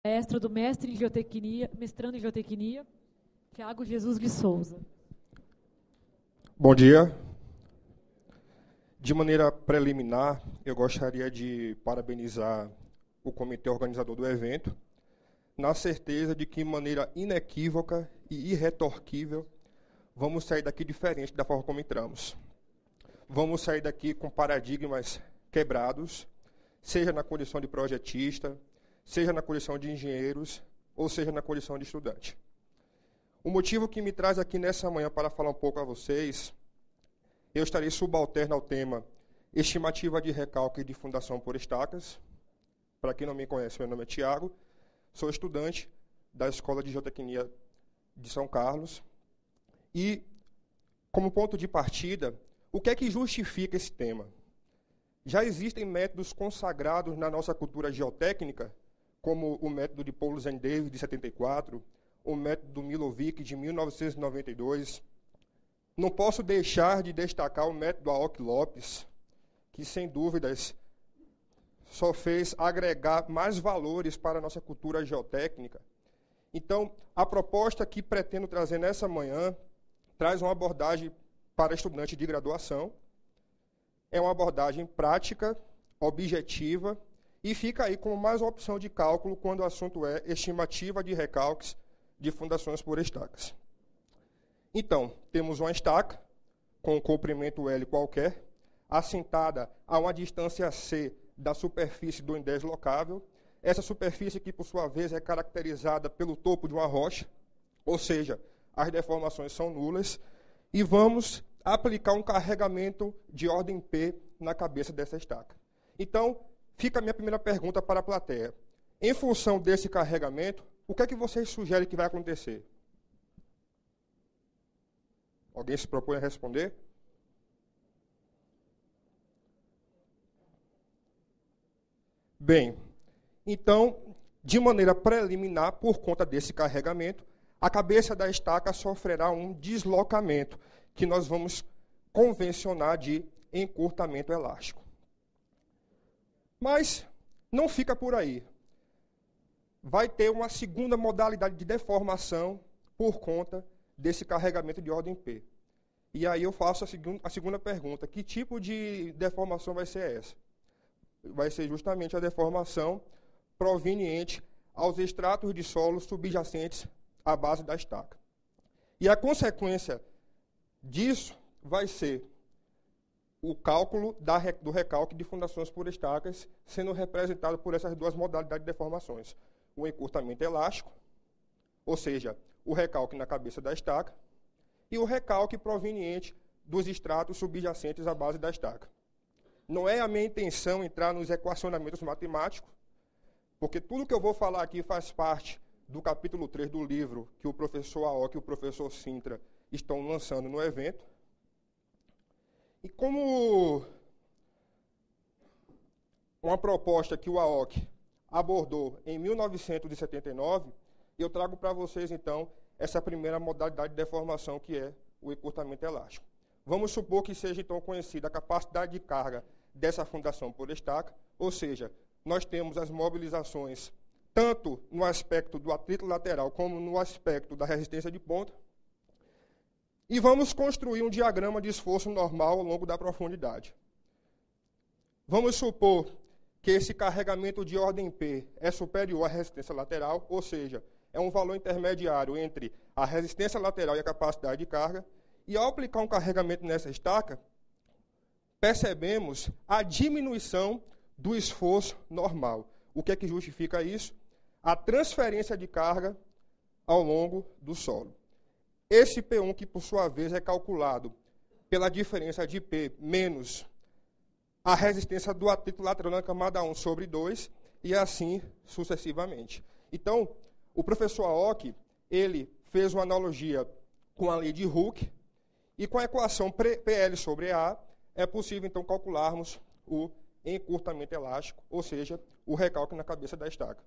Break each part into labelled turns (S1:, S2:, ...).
S1: Maestra do mestre em geotecnia, mestrando em geotecnia, Tiago Jesus de Souza.
S2: Bom dia. De maneira preliminar, eu gostaria de parabenizar o comitê organizador do evento, na certeza de que, de maneira inequívoca e irretorquível, vamos sair daqui diferente da forma como entramos. Vamos sair daqui com paradigmas quebrados, seja na condição de projetista, seja na condição de engenheiros, ou seja na condição de estudante. O motivo que me traz aqui nessa manhã para falar um pouco a vocês, eu estarei subalterno ao tema estimativa de recálculo de fundação por estacas. Para quem não me conhece, meu nome é Tiago, sou estudante da Escola de Geotecnia de São Carlos. E, como ponto de partida, o que é que justifica esse tema? Já existem métodos consagrados na nossa cultura geotécnica, como o método de Paul Davis, de 74, o método do Milovic, de 1992. Não posso deixar de destacar o método Aoki-Lopes, que, sem dúvidas, só fez agregar mais valores para a nossa cultura geotécnica. Então, a proposta que pretendo trazer nessa manhã traz uma abordagem para estudante de graduação. É uma abordagem prática, objetiva, e fica aí como mais uma opção de cálculo quando o assunto é estimativa de recálculos de fundações por estacas. Então, temos uma estaca com um comprimento L qualquer, assentada a uma distância C da superfície do indeslocável. Essa superfície que, por sua vez, é caracterizada pelo topo de uma rocha, ou seja, as deformações são nulas, e vamos aplicar um carregamento de ordem P na cabeça dessa estaca. Então, fica a minha primeira pergunta para a plateia. Em função desse carregamento, o que é que vocês sugerem que vai acontecer? Alguém se propõe a responder? Bem, então, de maneira preliminar, por conta desse carregamento, a cabeça da estaca sofrerá um deslocamento, que nós vamos convencionar de encurtamento elástico. Mas não fica por aí. Vai ter uma segunda modalidade de deformação por conta desse carregamento de ordem P. E aí eu faço a segunda pergunta: que tipo de deformação vai ser essa? Vai ser justamente a deformação proveniente aos estratos de solo subjacentes à base da estaca. E a consequência disso vai ser o cálculo do recálculo de fundações por estacas, sendo representado por essas duas modalidades de deformações. O encurtamento elástico, ou seja, o recálculo na cabeça da estaca, e o recálculo proveniente dos estratos subjacentes à base da estaca. Não é a minha intenção entrar nos equacionamentos matemáticos, porque tudo que eu vou falar aqui faz parte do capítulo 3 do livro que o professor Aoki e o professor Sintra estão lançando no evento. E como uma proposta que o Aoki abordou em 1979, eu trago para vocês, então, essa primeira modalidade de deformação, que é o encurtamento elástico. Vamos supor que seja, então, conhecida a capacidade de carga dessa fundação por estaca, ou seja, nós temos as mobilizações tanto no aspecto do atrito lateral como no aspecto da resistência de ponta, e vamos construir um diagrama de esforço normal ao longo da profundidade. Vamos supor que esse carregamento de ordem P é superior à resistência lateral, ou seja, é um valor intermediário entre a resistência lateral e a capacidade de carga, e ao aplicar um carregamento nessa estaca, percebemos a diminuição do esforço normal. O que é que justifica isso? A transferência de carga ao longo do solo. Esse P1, que por sua vez é calculado pela diferença de P menos a resistência do atrito lateral na camada 1 sobre 2, e assim sucessivamente. Então, o professor Aoki, ele fez uma analogia com a lei de Hooke, e com a equação PL sobre A, é possível, então, calcularmos o encurtamento elástico, ou seja, o recálculo na cabeça da estaca.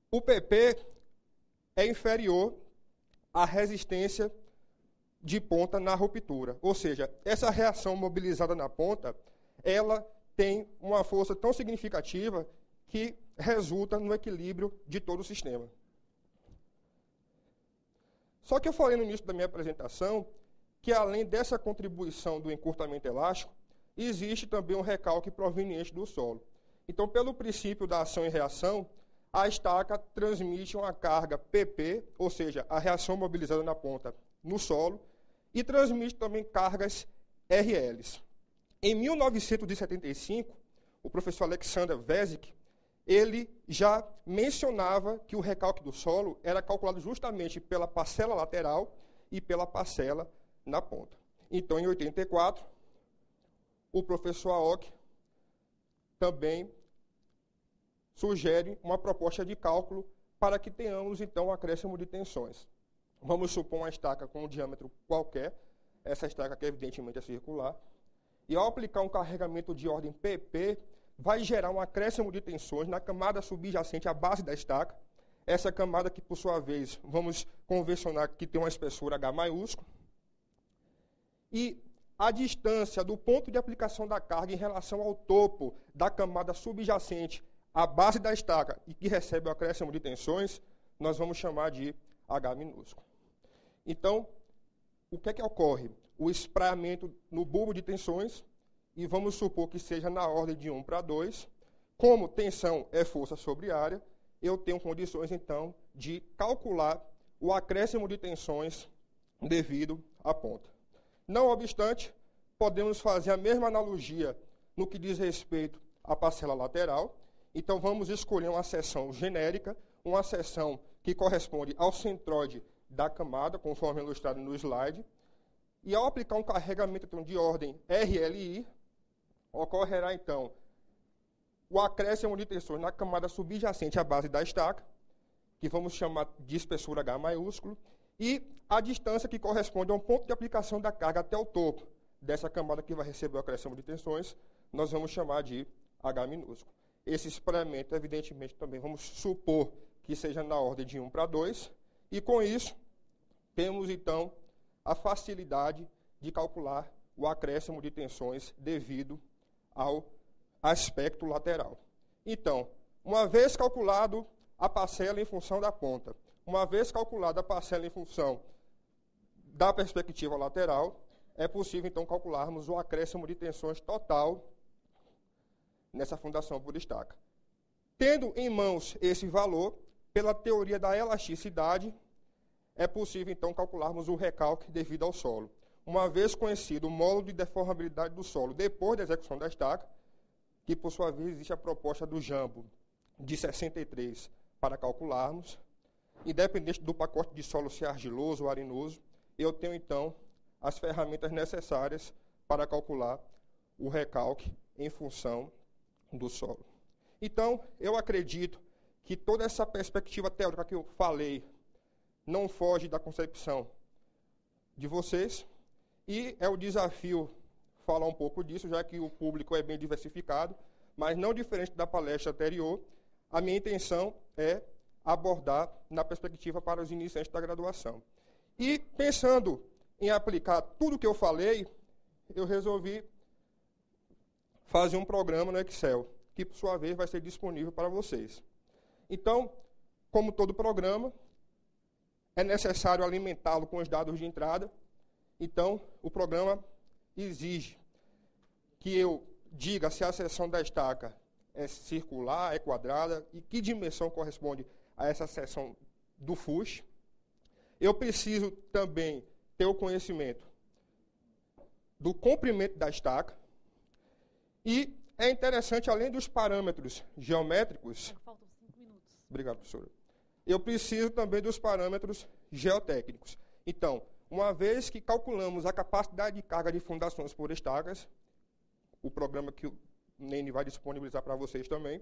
S2: O PP é inferior à resistência de ponta na ruptura, ou seja, essa reação mobilizada na ponta, ela tem uma força tão significativa que resulta no equilíbrio de todo o sistema. Só que eu falei no início da minha apresentação que, além dessa contribuição do encurtamento elástico, existe também um recalque proveniente do solo. Então, pelo princípio da ação e reação, a estaca transmite uma carga PP, ou seja, a reação mobilizada na ponta no solo, e transmite também cargas RLs. Em 1975, o professor Alexander Vesic, ele já mencionava que o recalque do solo era calculado justamente pela parcela lateral e pela parcela na ponta. Então, em 84, o professor Aoki também sugere uma proposta de cálculo para que tenhamos, então, um acréscimo de tensões. Vamos supor uma estaca com um diâmetro qualquer, essa estaca que evidentemente é circular, e ao aplicar um carregamento de ordem PP, vai gerar um acréscimo de tensões na camada subjacente à base da estaca, essa camada que, por sua vez, vamos convencionar que tem uma espessura H maiúsculo, e a distância do ponto de aplicação da carga em relação ao topo da camada subjacente à base da estaca e que recebe o acréscimo de tensões, nós vamos chamar de H minúsculo. Então, o que é que ocorre? O espraiamento no bulbo de tensões, e vamos supor que seja na ordem de 1 para 2. Como tensão é força sobre área, eu tenho condições, então, de calcular o acréscimo de tensões devido à ponta. Não obstante, podemos fazer a mesma analogia no que diz respeito à parcela lateral. Então, vamos escolher uma seção genérica, uma seção que corresponde ao centroide da camada, conforme ilustrado no slide. E ao aplicar um carregamento então, de ordem RLI, ocorrerá, então, o acréscimo de tensões na camada subjacente à base da estaca, que vamos chamar de espessura H maiúsculo, e a distância que corresponde a um ponto de aplicação da carga até o topo dessa camada que vai receber o acréscimo de tensões, nós vamos chamar de H minúsculo. Esse espraiamento, evidentemente, também vamos supor que seja na ordem de 1 para 2, e com isso, temos, então, a facilidade de calcular o acréscimo de tensões devido ao aspecto lateral. Então, uma vez calculado a parcela em função da ponta, uma vez calculada a parcela em função da perspectiva lateral, é possível, então, calcularmos o acréscimo de tensões total nessa fundação por estaca. Tendo em mãos esse valor, pela teoria da elasticidade, é possível, então, calcularmos o recalque devido ao solo. Uma vez conhecido o módulo de deformabilidade do solo depois da execução da estaca, que, por sua vez, existe a proposta do Jambo de 63 para calcularmos, independente do pacote de solo ser argiloso ou arenoso, eu tenho, então, as ferramentas necessárias para calcular o recalque em função do solo. Então, eu acredito que toda essa perspectiva teórica que eu falei não foge da concepção de vocês, e é o desafio falar um pouco disso, já que o público é bem diversificado, mas não diferente da palestra anterior, a minha intenção é abordar na perspectiva para os iniciantes da graduação. E, pensando em aplicar tudo o que eu falei, eu resolvi fazer um programa no Excel, que, por sua vez, vai ser disponível para vocês. Então, como todo programa, é necessário alimentá-lo com os dados de entrada. Então, o programa exige que eu diga se a seção da estaca é circular, é quadrada, e que dimensão corresponde a essa seção do FUS. Eu preciso também ter o conhecimento do comprimento da estaca. E é interessante, além dos parâmetros geométricos...
S1: Faltam 5 minutos.
S2: Obrigado, professora. Eu preciso também dos parâmetros geotécnicos. Então, uma vez que calculamos a capacidade de carga de fundações por estacas, o programa que o Nene vai disponibilizar para vocês também,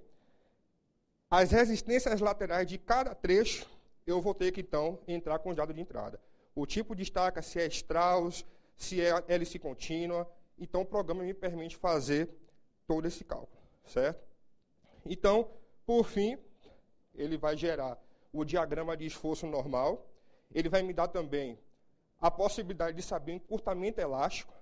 S2: as resistências laterais de cada trecho, eu vou ter que, então, entrar com os dados de entrada. O tipo de estaca, se é Strauss, se é hélice contínua. Então, o programa me permite fazer todo esse cálculo, certo? Então, por fim, ele vai gerar o diagrama de esforço normal. Ele vai me dar também a possibilidade de saber o encurtamento elástico,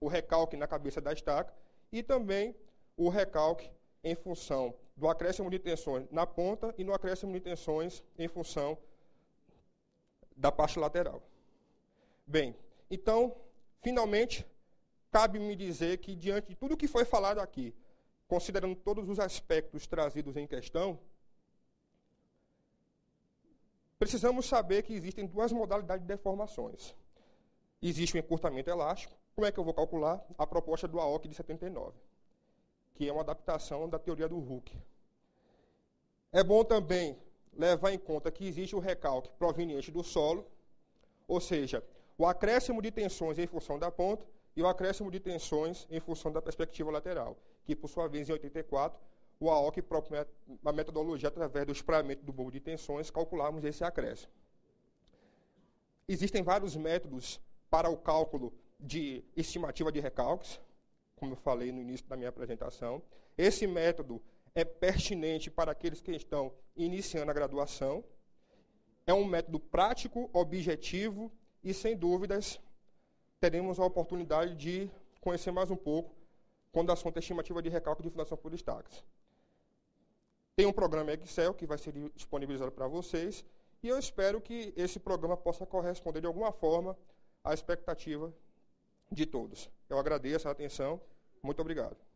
S2: o recalque na cabeça da estaca, e também o recalque em função do acréscimo de tensões na ponta e no acréscimo de tensões em função da parte lateral. Bem, então, finalmente, cabe-me dizer que, diante de tudo que foi falado aqui, considerando todos os aspectos trazidos em questão, precisamos saber que existem duas modalidades de deformações. Existe o encurtamento elástico. Como é que eu vou calcular? A proposta do AOC de 79, que é uma adaptação da teoria do Hooke. É bom também levar em conta que existe o recalque proveniente do solo, ou seja, o acréscimo de tensões em função da ponta e o acréscimo de tensões em função da perspectiva lateral, que, por sua vez, em 84, o AOC propõe uma metodologia através do espraiamento do bulbo de tensões, calcularmos esse acréscimo. Existem vários métodos para o cálculo de estimativa de recalques, como eu falei no início da minha apresentação. Esse método é pertinente para aqueles que estão iniciando a graduação. É um método prático, objetivo e, sem dúvidas, teremos a oportunidade de conhecer mais um pouco quando o assunto é estimativa de recalque de fundação por destaques. Tem um programa Excel que vai ser disponibilizado para vocês e eu espero que esse programa possa corresponder de alguma forma à expectativa de todos. Eu agradeço a atenção. Muito obrigado.